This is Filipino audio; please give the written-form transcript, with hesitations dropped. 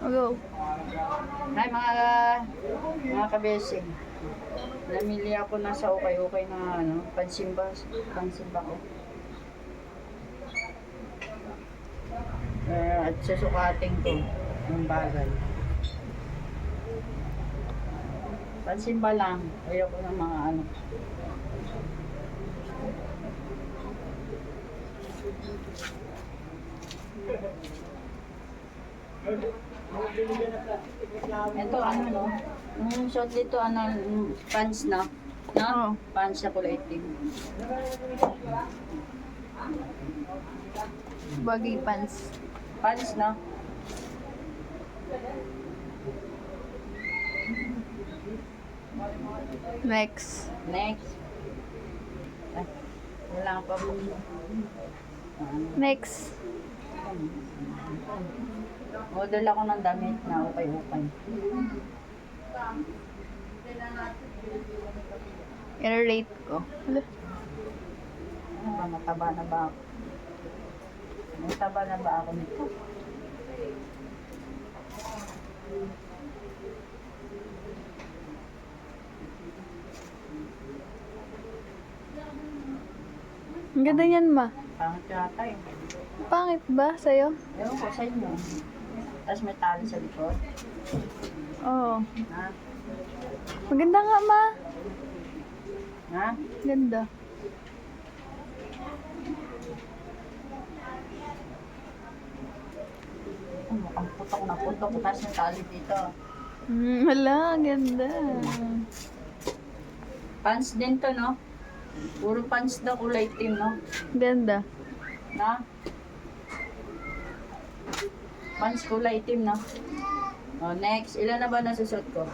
Go. Hi mga kabesing. Namili ako na sa okay na pansimba ko. At susukatin ko yung bagay. Pansimba lang. Ayoko ng mga Ito yung shot dito pants na. Oo. Pants na kulay itim. Baggy pants. Pants na. Next. Next. Ay, wala pa. Next. Model ako ng damit na okay. I-rate ko. Ano ba? Mataba na ba ako? Mataba na ba ako nito? Ang ganda niyan, ma. Pangit yata eh. Pangit ba sa'yo? Ewan ko sa inyo. Tapos may tali sa likod. Oo. Ha? Maganda nga, ma. Ha? Ganda. Mukhang putok na putok. Tapos may tali dito. Wala, ganda. Pants din to, no? Puro pants na kulay itim, no? Ganda. Na? Pants kulay itim, no? Oh, next. Ilan na ba nasusot ko?